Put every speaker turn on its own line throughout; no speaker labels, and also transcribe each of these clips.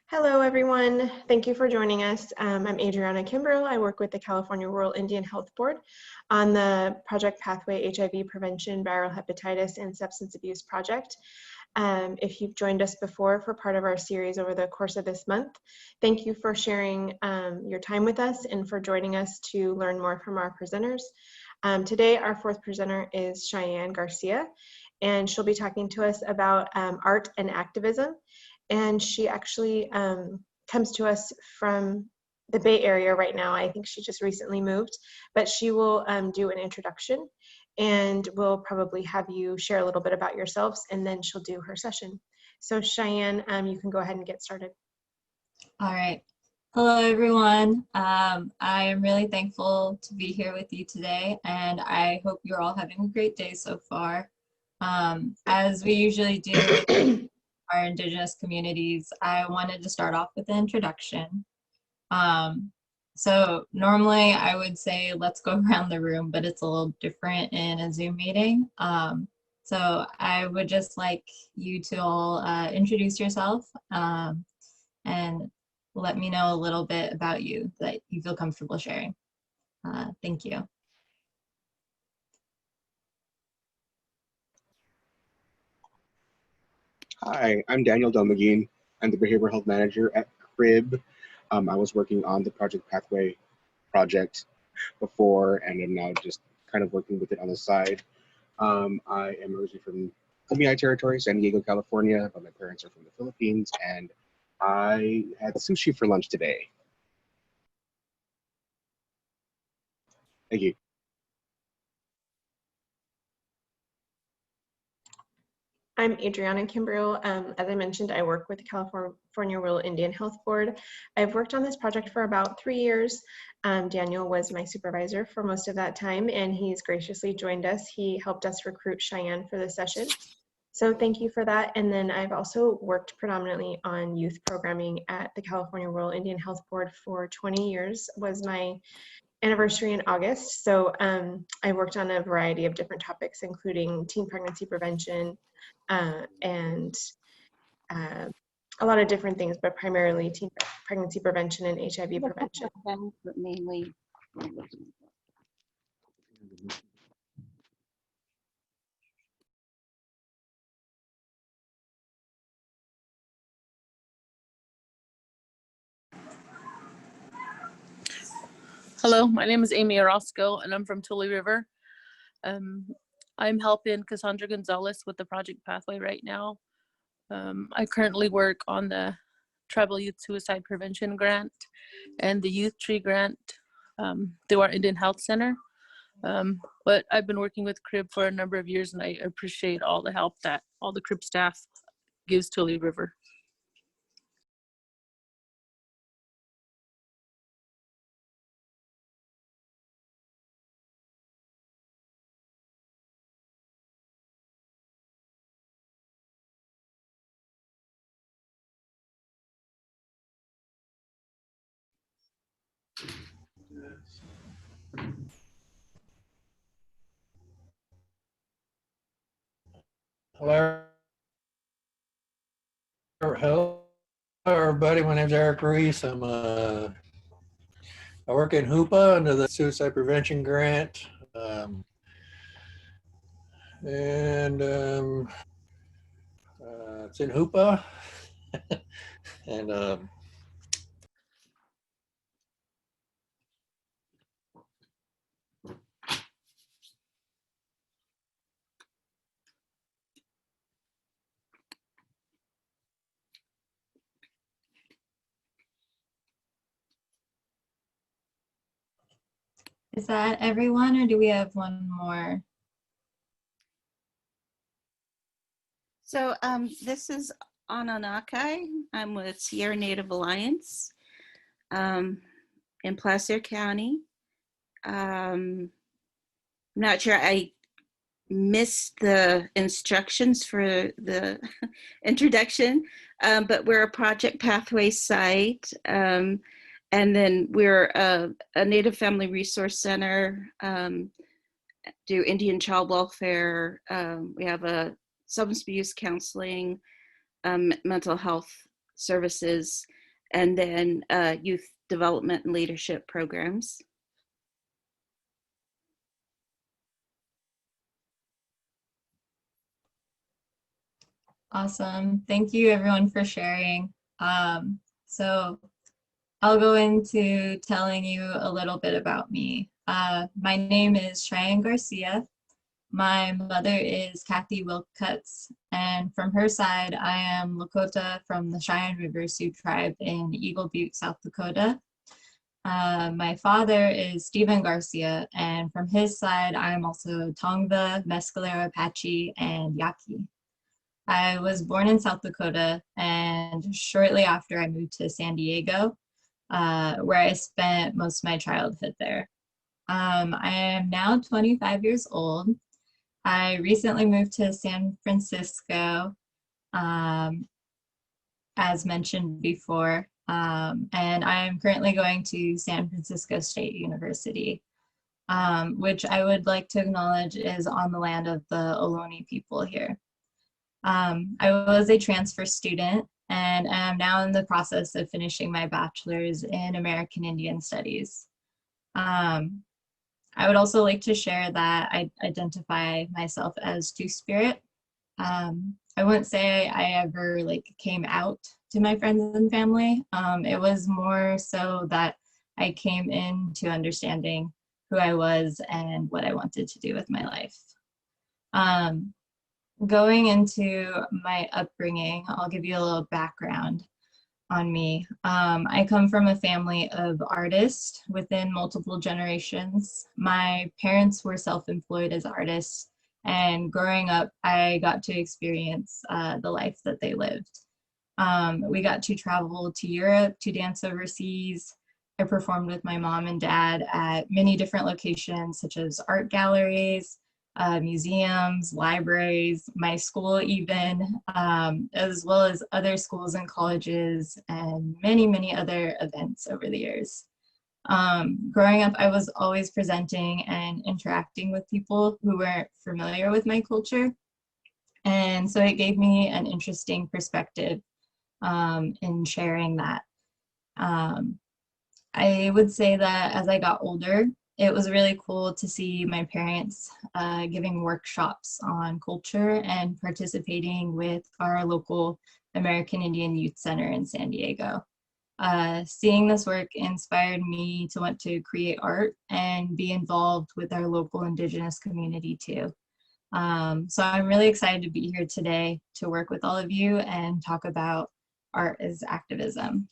Hello, everyone. Thank you for joining us. I'm Adrianna Kimbrial. I work with the California Rural Indian Health Board on the Project PaTHwAY HIV Prevention, Viral Hepatitis, and Substance Abuse Project. If you've joined us before for part of our series over the course of this month, thank you for sharing your time with us and for joining us to learn more from our presenters. Today, our fourth presenter is Cheyenne Garcia, and she'll be talking to us about art and activism. And she actually comes to us from the Bay Area right now. I think she just recently moved, but she will do an introduction, and we'll probably have you share a little bit about yourselves, and then she'll do her session. So Cheyenne, you can go ahead and get started.
All right. Hello, everyone. I am really thankful to be here with you today, and I hope you're all having a great day so far. As we usually do with our Indigenous communities, I wanted to start off with an introduction. So normally I would say, let's go around the room, but it's a little different in a Zoom meeting. So I would just like you to all introduce yourself and let me know a little bit about you that you feel comfortable sharing. Thank you.
Hi, I'm Daniel Domigan. I'm the Behavioral Health Manager at CRIB. I was working on the Project PaTHwAY project before, and I'm now just kind of working with it on the side. I am originally from Kumeyaay Territory, San Diego, California, but my parents are from the Philippines, and I had sushi for lunch today. Thank you.
I'm Adrianna Kimbrial. As I mentioned, I work with the California Rural Indian Health Board. I've worked on this project for about 3 years. Daniel was my supervisor for most of that time, and he's graciously joined us. He helped us recruit Cheyenne for the session. So thank you for that. And then I've also worked predominantly on youth programming at the California Rural Indian Health Board for 20 years, was my anniversary in August. So I worked on a variety of different topics, including teen pregnancy prevention, and a lot of different things, but primarily teen pregnancy prevention and HIV prevention.
But mainly.
Hello, my name is Amy Orozco, and I'm from Tule River. I'm helping Cassandra Gonzalez with the Project PaTHwAY right now. I currently work on the Tribal Youth Suicide Prevention Grant and the Youth Tree Grant through our Indian Health Center. But I've been working with CRIB for a number of years, and I appreciate all the help that all the CRIB staff gives Tule River.
Hello, everybody. My name is Eric Ruiz. I work in HOOPA under the Suicide Prevention Grant. It's in HOOPA. And
Is that everyone, or do we have one more?
So this is Ananakai. I'm with Sierra Native Alliance in Placer County. I'm not sure, I missed the instructions for the introduction, but we're a Project PaTHwAY site. And then we're a Native Family Resource Center, do Indian child welfare. We have a substance abuse counseling, mental health services, and then youth development and leadership programs.
Awesome. Thank you everyone for sharing. So I'll go into telling you a little bit about me. My name is Cheyenne Garcia. My mother is Kathy Wilcutts, and from her side, I am Lakota from the Cheyenne River Sioux tribe in Eagle Butte, South Dakota. My father is Stephen Garcia, and from his side, I am also Tongva, Mescalero Apache, and Yaqui. I was born in South Dakota, and shortly after I moved to San Diego, where I spent most of my childhood there. I am now 25 years old. I recently moved to San Francisco, as mentioned before, and I am currently going to San Francisco State University, which I would like to acknowledge is on the land of the Ohlone people here. I was a transfer student and am now in the process of finishing my bachelor's in American Indian Studies. I would also like to share that I identify myself as Two-Spirit. I wouldn't say I ever came out to my friends and family. It was more so that I came into understanding who I was and what I wanted to do with my life. Going into my upbringing, I'll give you a little background on me. I come from a family of artists within multiple generations. My parents were self-employed as artists, and growing up, I got to experience the life that they lived. We got to travel to Europe to dance overseas. I performed with my mom and dad at many different locations, such as art galleries, museums, libraries, my school even, as well as other schools and colleges and many, many other events over the years. Growing up, I was always presenting and interacting with people who weren't familiar with my culture. And so it gave me an interesting perspective in sharing that. I would say that as I got older, it was really cool to see my parents giving workshops on culture and participating with our local American Indian Youth Center in San Diego. Seeing this work inspired me to want to create art and be involved with our local Indigenous community too. So I'm really excited to be here today to work with all of you and talk about art as activism.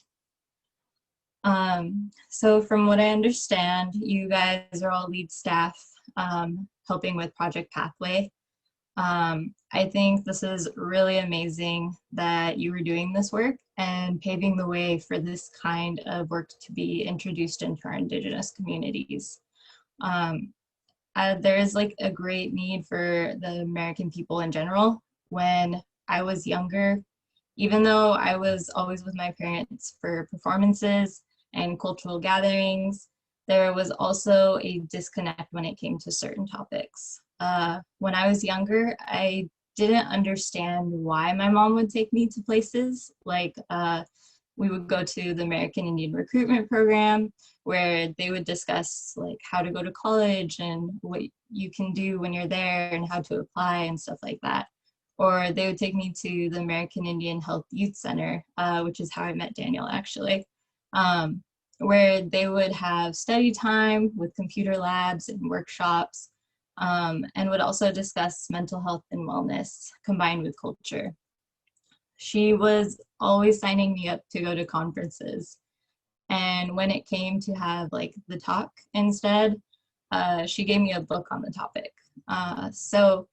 So from what I understand, you guys are all lead staff helping with Project PaTHwAY. I think this is really amazing that you were doing this work and paving the way for this kind of work to be introduced into our Indigenous communities. There is a great need for the American people in general. When I was younger, even though I was always with my parents for performances and cultural gatherings, there was also a disconnect when it came to certain topics. When I was younger, I didn't understand why my mom would take me to places like we would go to the American Indian Recruitment Program, where they would discuss how to go to college and what you can do when you're there and how to apply and stuff like that. Or they would take me to the American Indian Health Youth Center, which is how I met Daniel actually. Where they would have study time with computer labs and workshops, and would also discuss mental health and wellness combined with culture. She was always signing me up to go to conferences. And when it came to have the talk instead, she gave me a book on the topic. So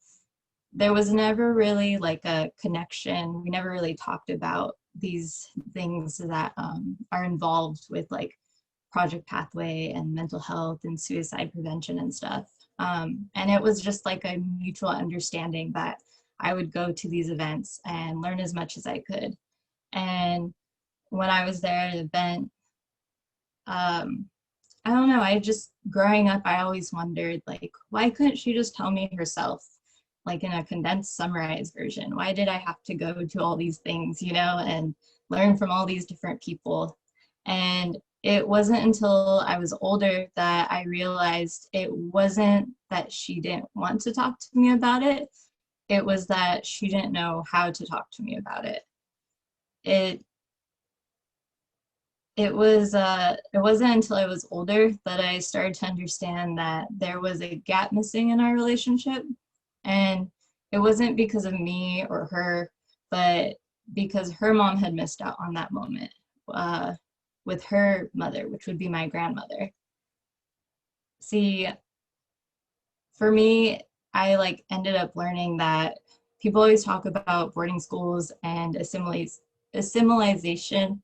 there was never really a connection. We never really talked about these things that are involved with Project PaTHwAY and mental health and suicide prevention and stuff. And it was just a mutual understanding that I would go to these events and learn as much as I could. And when I was there at an event, I don't know, growing up, I always wondered why couldn't she just tell me herself, in a condensed summarized version? Why did I have to go to all these things, and learn from all these different people. And it wasn't until I was older that I realized it wasn't that she didn't want to talk to me about it. It was that she didn't know how to talk to me about it. It wasn't until I was older that I started to understand that there was a gap missing in our relationship. And it wasn't because of me or her, but because her mom had missed out on that moment with her mother, which would be my grandmother. See, for me, I ended up learning that people always talk about boarding schools and assimilation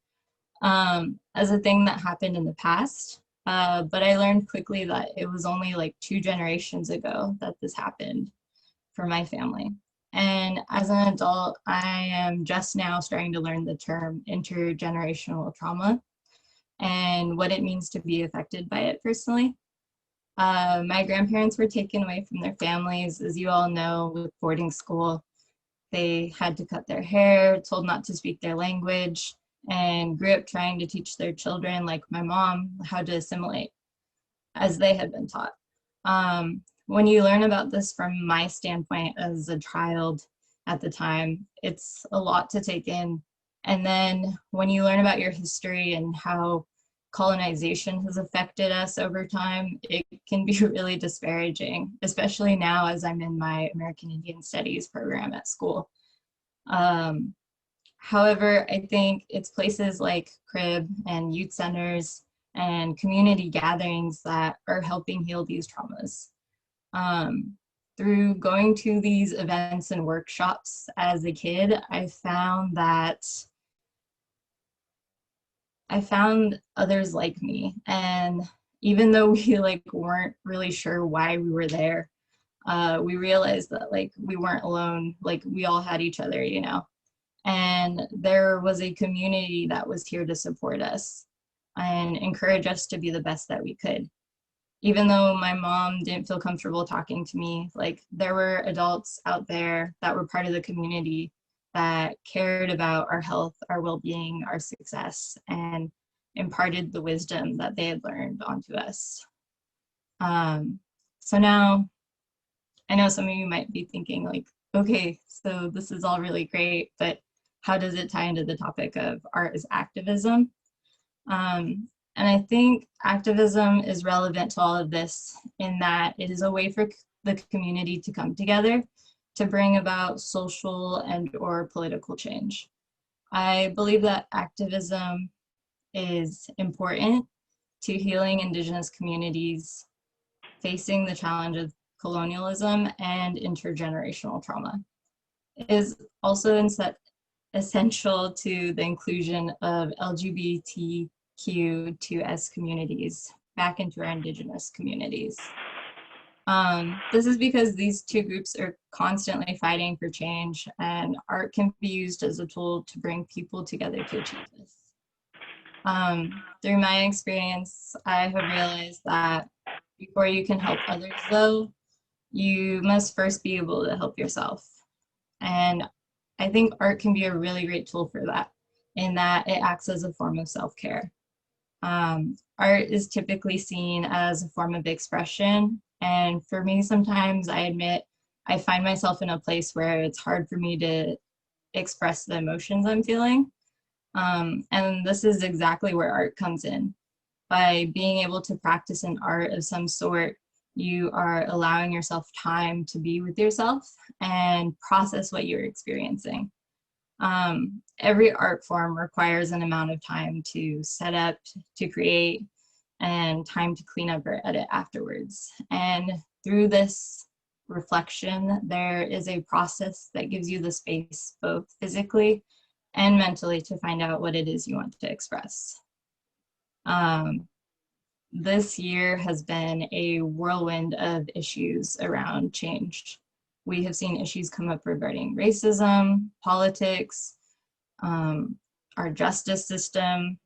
as a thing that happened in the past. But I learned quickly that it was only 2 generations ago that this happened for my family. And as an adult, I am just now starting to learn the term intergenerational trauma and what it means to be affected by it personally. My grandparents were taken away from their families, as you all know, with boarding school. They had to cut their hair, told not to speak their language, and grew up trying to teach their children, like my mom, how to assimilate as they had been taught. When you learn about this from my standpoint as a child at the time, it's a lot to take in. And then when you learn about your history and how colonization has affected us over time, it can be really disparaging, especially now as I'm in my American Indian Studies program at school. However, I think it's places like CRIB and youth centers and community gatherings that are helping heal these traumas. Through going to these events and workshops as a kid, I found others like me. And even though we weren't really sure why we were there, we realized that we weren't alone, we all had each other, you know. And there was a community that was here to support us and encourage us to be the best that we could. Even though my mom didn't feel comfortable talking to me, there were adults out there that were part of the community that cared about our health, our well-being, our success, and imparted the wisdom that they had learned onto us. So now, I know some of you might be thinking okay, so this is all really great, but how does it tie into the topic of art as activism? And I think activism is relevant to all of this in that it is a way for the community to come together to bring about social and or political change. I believe that activism is important to healing Indigenous communities facing the challenge of colonialism and intergenerational trauma. It is also essential to the inclusion of LGBTQ2S communities back into our Indigenous communities. This is because these two groups are constantly fighting for change, and art can be used as a tool to bring people together to achieve this. Through my experience, I have realized that before you can help others, though, you must first be able to help yourself. And I think art can be a really great tool for that, in that it acts as a form of self-care. Art is typically seen as a form of expression. And for me, sometimes I admit I find myself in a place where it's hard for me to express the emotions I'm feeling. And this is exactly where art comes in. By being able to practice an art of some sort, you are allowing yourself time to be with yourself and process what you're experiencing. Every art form requires an amount of time to set up, to create, and time to clean up or edit afterwards. And through this reflection, there is a process that gives you the space, both physically and mentally, to find out what it is you want to express. This year has been a whirlwind of issues around change. We have seen issues come up regarding racism, politics, our justice system,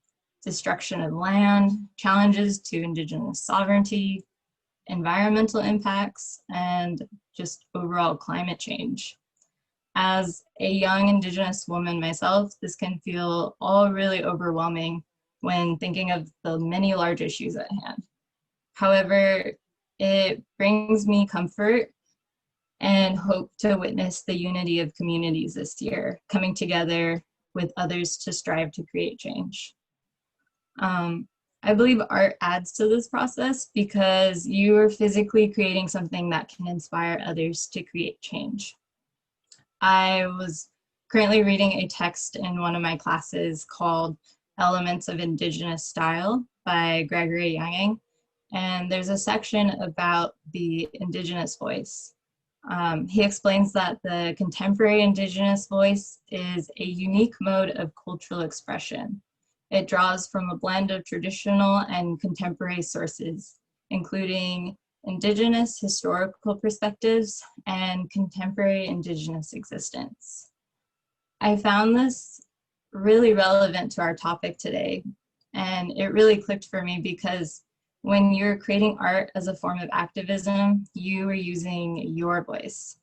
destruction of land, challenges to Indigenous sovereignty, environmental impacts, and just overall climate change. As a young Indigenous woman myself, this can feel all really overwhelming when thinking of the many large issues at hand. However, it brings me comfort and hope to witness the unity of communities this year, coming together with others to strive to create change. I believe art adds to this process because you are physically creating something that can inspire others to create change. I was currently reading a text in one of my classes called Elements of Indigenous Style by Gregory Younging, and there's a section about the Indigenous voice. He explains that the contemporary Indigenous voice is a unique mode of cultural expression. It draws from a blend of traditional and contemporary sources, including Indigenous historical perspectives and contemporary Indigenous existence. I found this really relevant to our topic today, and it really clicked for me because when you're creating art as a form of activism, you are using your voice.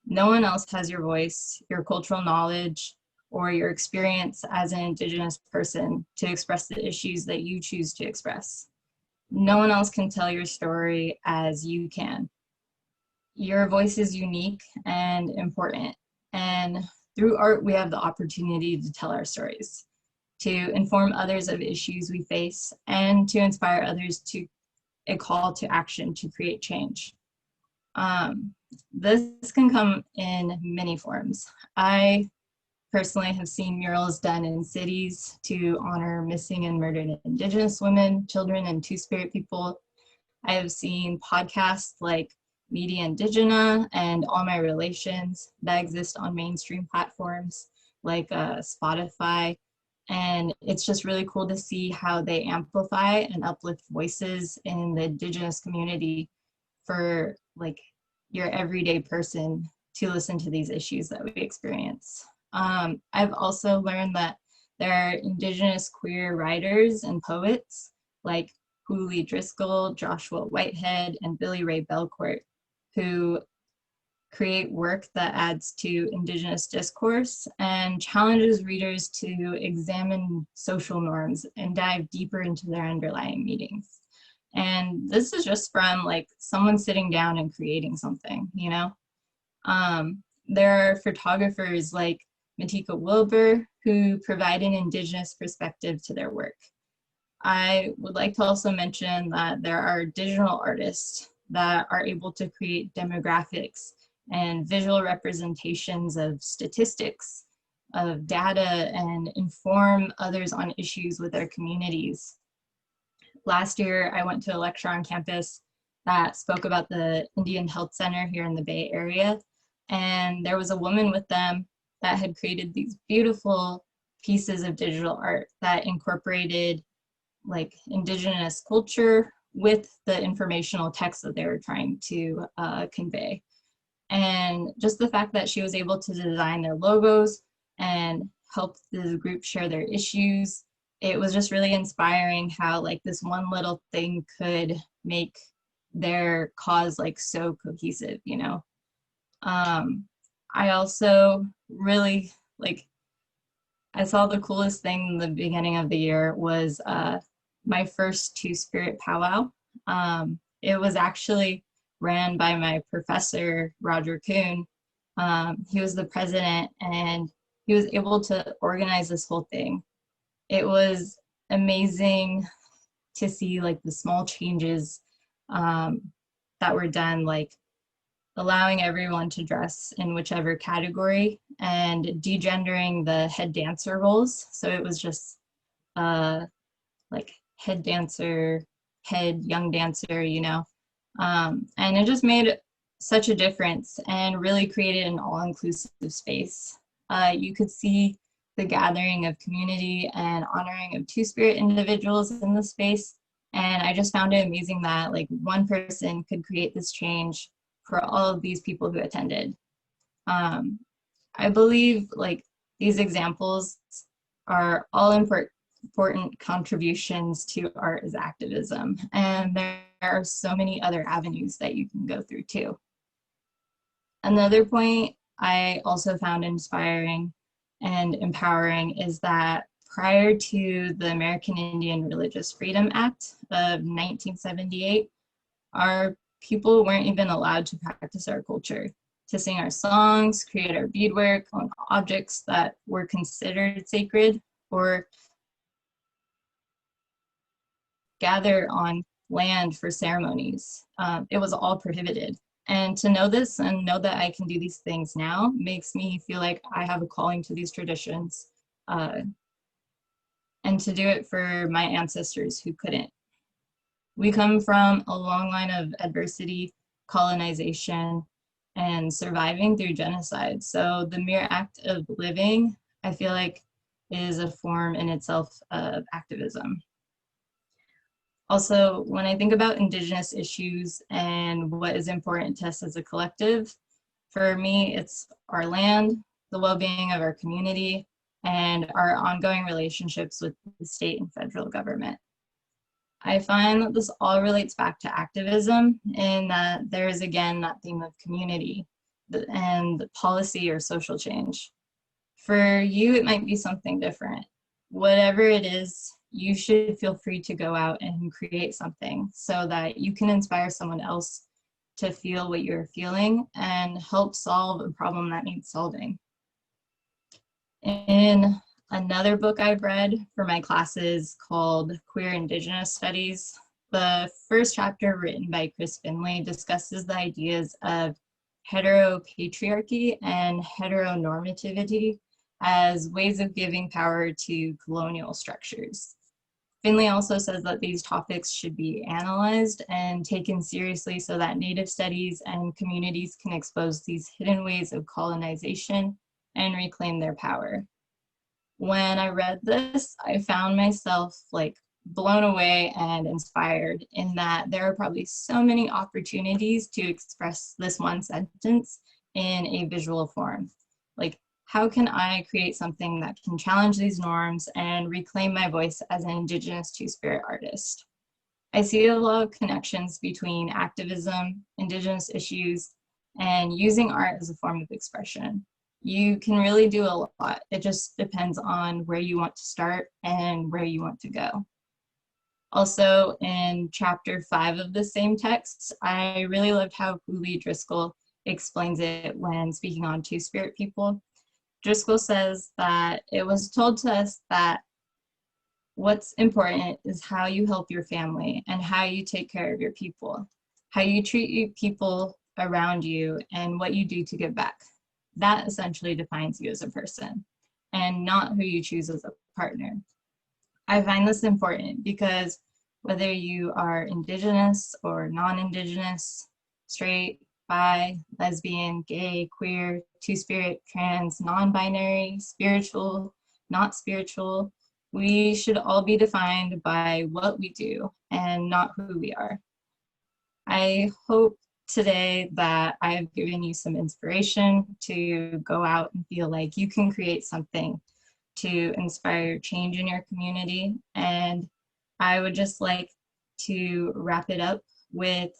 No one else has your voice, your cultural knowledge, or your experience as an Indigenous person to express the issues that you choose to express. No one else can tell your story as you can. Your voice is unique and important, and through art, we have the opportunity to tell our stories, to inform others of issues we face, and to inspire others to a call to action to create change. This can come in many forms. I personally have seen murals done in cities to honor missing and murdered Indigenous women, children, and Two-Spirit people. I have seen podcasts like Media Indigena and All My Relations that exist on mainstream platforms like Spotify. And it's just really cool to see how they amplify and uplift voices in the Indigenous community for like your everyday person to listen to these issues that we experience. I've also learned that there are Indigenous queer writers and poets like Julie Driscoll, Joshua Whitehead, and Billy Ray Belcourt, who create work that adds to Indigenous discourse and challenges readers to examine social norms and dive deeper into their underlying meanings. And this is just from like someone sitting down and creating something, you know? There are photographers like Matika Wilbur who provide an Indigenous perspective to their work. I would like to also mention that there are digital artists that are able to create demographics and visual representations of statistics, of data, and inform others on issues with their communities. Last year, I went to a lecture on campus that spoke about the Indian Health Center here in the Bay Area, and there was a woman with them that had created these beautiful pieces of digital art that incorporated like Indigenous culture with the informational text that they were trying to convey. And just the fact that she was able to design their logos and help the group share their issues, it was just really inspiring how like this one little thing could make their cause like so cohesive, you know? I also really like, I saw the coolest thing in the beginning of the year was my first Two-Spirit powwow. It was actually ran by my professor, Roger Kuhn. He was the president and he was able to organize this whole thing. It was amazing to see like the small changes that were done, like allowing everyone to dress in whichever category and degendering the head dancer roles. So it was just like head dancer, head young dancer, you know. And it just made such a difference and really created an all-inclusive space. You could see the gathering of community and honoring of Two-Spirit individuals in the space. And I just found it amazing that like one person could create this change for all of these people who attended. I believe like these examples are all important contributions to art as activism. And there are so many other avenues that you can go through too. Another point I also found inspiring and empowering is that prior to the American Indian Religious Freedom Act of 1978, our people weren't even allowed to practice our culture, to sing our songs, create our beadwork on objects that were considered sacred, or gather on land for ceremonies. It was all prohibited. And to know this and know that I can do these things now makes me feel like I have a calling to these traditions, and to do it for my ancestors who couldn't. We come from a long line of adversity, colonization, and surviving through genocide. So the mere act of living, I feel like, is a form in itself of activism. Also, when I think about Indigenous issues and what is important to us as a collective, for me, it's our land, the well-being of our community, and our ongoing relationships with the state and federal government. I find that this all relates back to activism in that there is again that theme of community and policy or social change. For you, it might be something different. Whatever it is, you should feel free to go out and create something so that you can inspire someone else to feel what you're feeling and help solve a problem that needs solving. In another book I've read for my classes called Queer Indigenous Studies, the first chapter, written by Chris Finley, discusses the ideas of heteropatriarchy and heteronormativity as ways of giving power to colonial structures. Finley also says that these topics should be analyzed and taken seriously so that Native studies and communities can expose these hidden ways of colonization and reclaim their power. When I read this, I found myself like blown away and inspired in that there are probably so many opportunities to express this one sentence in a visual form. Like, how can I create something that can challenge these norms and reclaim my voice as an Indigenous Two-Spirit artist? I see a lot of connections between activism, Indigenous issues, and using art as a form of expression. You can really do a lot. It just depends on where you want to start and where you want to go. Also, in chapter 5 of the same text, I really loved how Cooley Driscoll explains it when speaking on Two-Spirit people. Driscoll says that it was told to us that what's important is how you help your family and how you take care of your people, how you treat people around you, and what you do to give back. That essentially defines you as a person, and not who you choose as a partner. I find this important because whether you are Indigenous or non-Indigenous, straight, bi, lesbian, gay, queer, Two-Spirit, trans, non-binary, spiritual, not spiritual, we should all be defined by what we do and not who we are. I hope today that I have given you some inspiration to go out and feel like you can create something to inspire change in your community. And I would just like to wrap it up with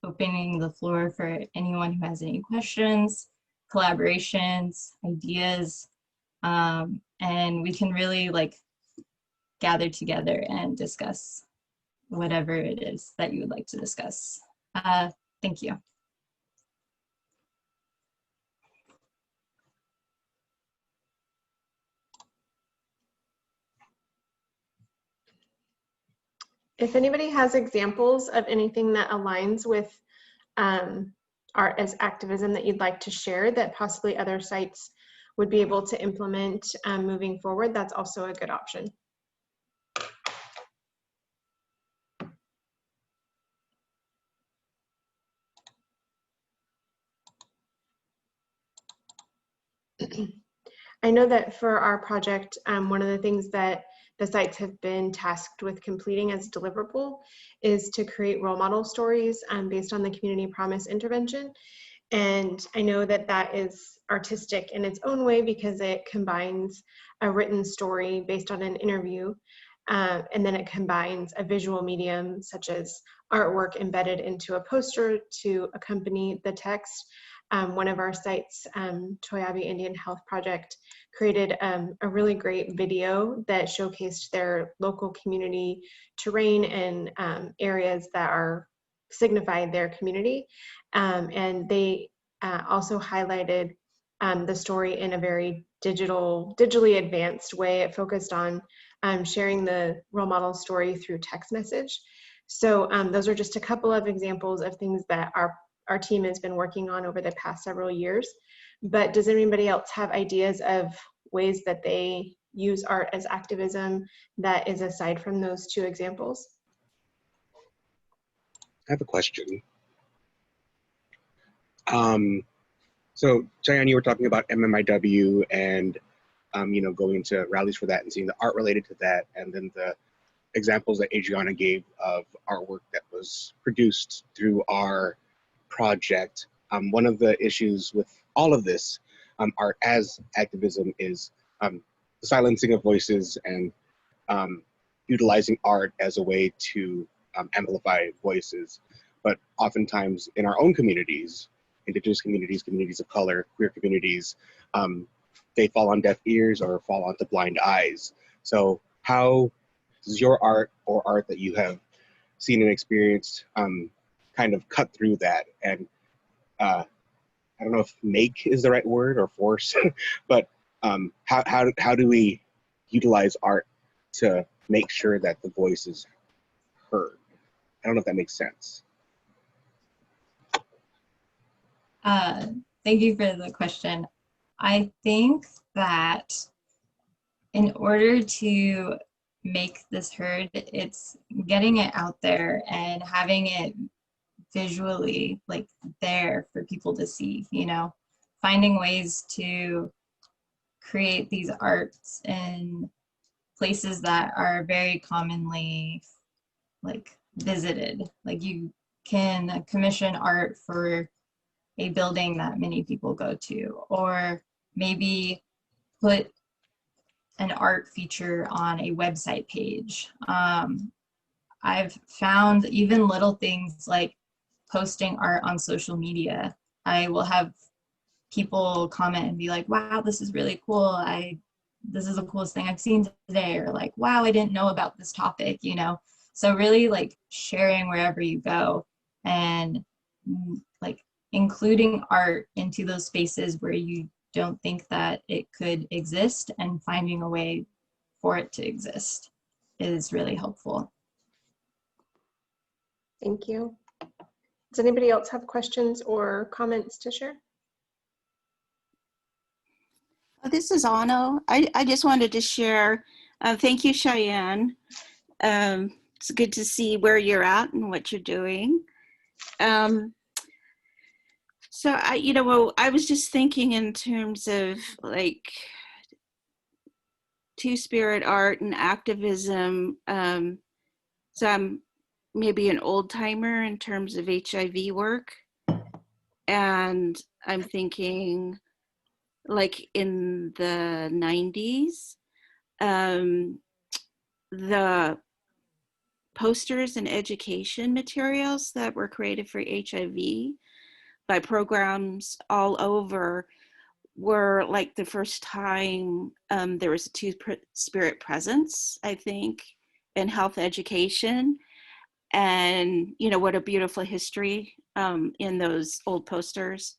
opening the floor for anyone who has any questions, collaborations, ideas, and we can really like gather together and discuss whatever it is that you would like to discuss. Thank you.
If anybody has examples of anything that aligns with art as activism that you'd like to share that possibly other sites would be able to implement moving forward, that's also a good option. I know that for our project, one of the things that the sites have been tasked with completing as deliverable is to create role model stories based on the community promise intervention. And I know that that is artistic in its own way because it combines a written story based on an interview, and then it combines a visual medium such as artwork embedded into a poster to accompany the text. one of our sites, Toyabe Indian Health Project, created a really great video that showcased their local community terrain and areas that are signify their community. And they also highlighted the story in a very digitally advanced way. It focused on sharing the role model story through text message. So those are just a couple of examples of things that our team has been working on over the past several years. But does anybody else have ideas of ways that they use art as activism that is aside from those two examples?
I have a question. So Cheyenne, you were talking about MMIW and going to rallies for that and seeing the art related to that, and then the examples that Adrianna gave of artwork that was produced through our project. One of the issues with all of this art as activism is the silencing of voices and utilizing art as a way to amplify voices. But oftentimes in our own communities, Indigenous communities, communities of color, queer communities, they fall on deaf ears or fall onto blind eyes. So how does your art or art that you have seen and experienced kind of cut through that? And I don't know if make is the right word or force, but how do we utilize art to make sure that the voice is heard? I don't know if that makes sense.
Thank you for the question. I think that in order to make this heard, it's getting it out there and having it visually like there for people to see, finding ways to create these arts in places that are very commonly like visited. Like you can commission art for a building that many people go to, or maybe put an art feature on a website page. I've found even little things like posting art on social media. I will have people comment and be like, wow, this is really cool. This is the coolest thing I've seen today. Or like, wow, I didn't know about this topic, So really like sharing wherever you go and like including art into those spaces where you don't think that it could exist and finding a way for it to exist is really helpful.
Thank you. Does anybody else have questions or comments to share?
This is Anno. I just wanted to share. Thank you, Cheyenne. It's good to see where you're at and what you're doing. So I was just thinking in terms of like two-spirit art and activism. So I'm maybe an old timer in terms of HIV work. And I'm thinking like in the 90s, the posters and education materials that were created for HIV by programs all over were like the first time there was a two-spirit presence, I think, in health education. And, what a beautiful history in those old posters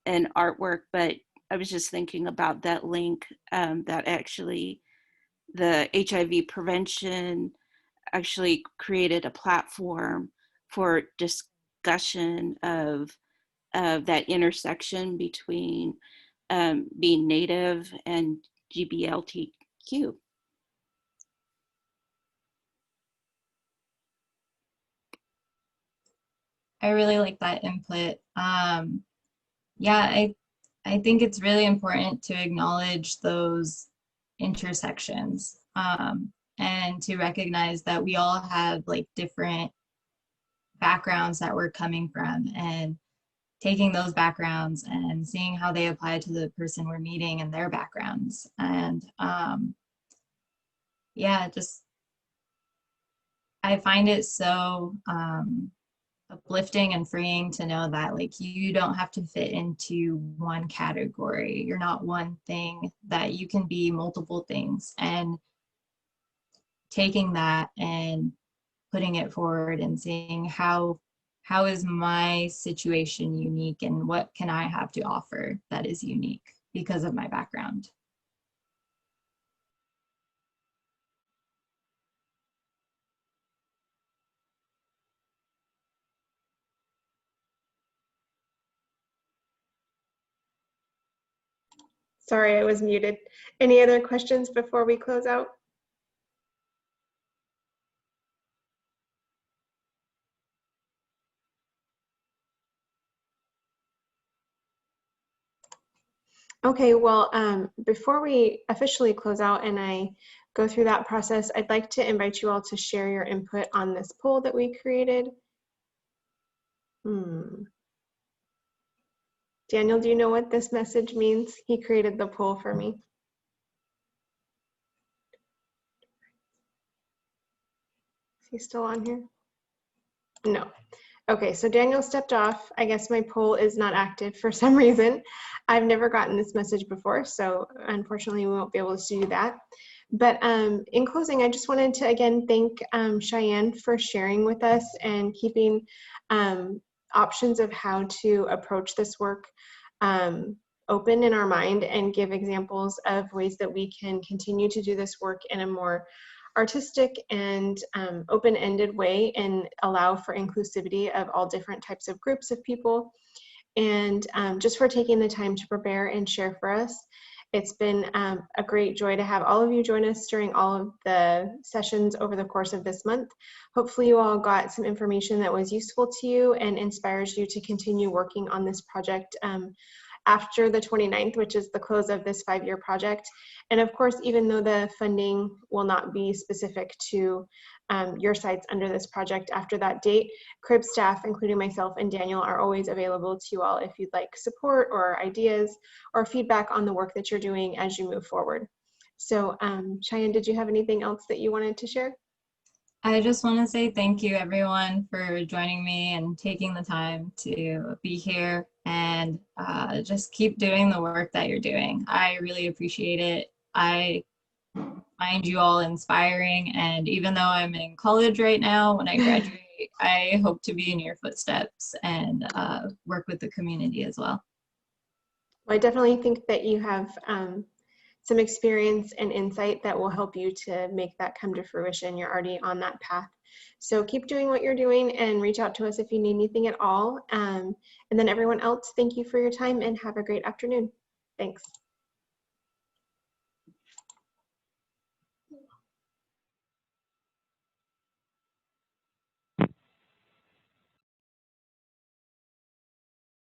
and artwork. But I was just thinking about that link that actually the HIV prevention actually created a platform for discussion of that intersection between being Native and GBLTQ.
I really like that input. Yeah, I think it's really important to acknowledge those intersections and to recognize that we all have like different backgrounds that we're coming from, and taking those backgrounds and seeing how they apply to the person we're meeting and their backgrounds. And yeah, just I find it so uplifting and freeing to know that like you don't have to fit into one category. You're not one thing, that you can be multiple things, and taking that and putting it forward and seeing how is my situation unique and what can I have to offer that is unique because of my background.
Sorry, I was muted. Any other questions before we close out? Okay, well, before we officially close out and I go through that process, I'd like to invite you all to share your input on this poll that we created. Daniel, do you know what this message means? He created the poll for me. Is he still on here? No. Okay, so Daniel stepped off. I guess my poll is not active for some reason. I've never gotten this message before, so unfortunately we won't be able to do that. But in closing, I just wanted to again thank Cheyenne for sharing with us and keeping options of how to approach this work open in our mind, and give examples of ways that we can continue to do this work in a more artistic and open-ended way, and allow for inclusivity of all different types of groups of people, and just for taking the time to prepare and share for us. It's been a great joy to have all of you join us during all of the sessions over the course of this month. Hopefully you all got some information that was useful to you and inspires you to continue working on this project after the 29th, which is the close of this 5-year project. And of course, even though the funding will not be specific to your sites under this project after that date, CRIB staff, including myself and Daniel, are always available to you all if you'd like support or ideas or feedback on the work that you're doing as you move forward. So Cheyenne, did you have anything else that you wanted to share?
I just want to say thank you everyone for joining me and taking the time to be here, and just keep doing the work that you're doing. I really appreciate it. I find you all inspiring, and even though I'm in college right now, when I graduate, I hope to be in your footsteps and work with the community as well.
Well, I definitely think that you have some experience and insight that will help you to make that come to fruition. You're already on that path. So keep doing what you're doing and reach out to us if you need anything at all. And then everyone else, thank you for your time and have a great afternoon. Thanks.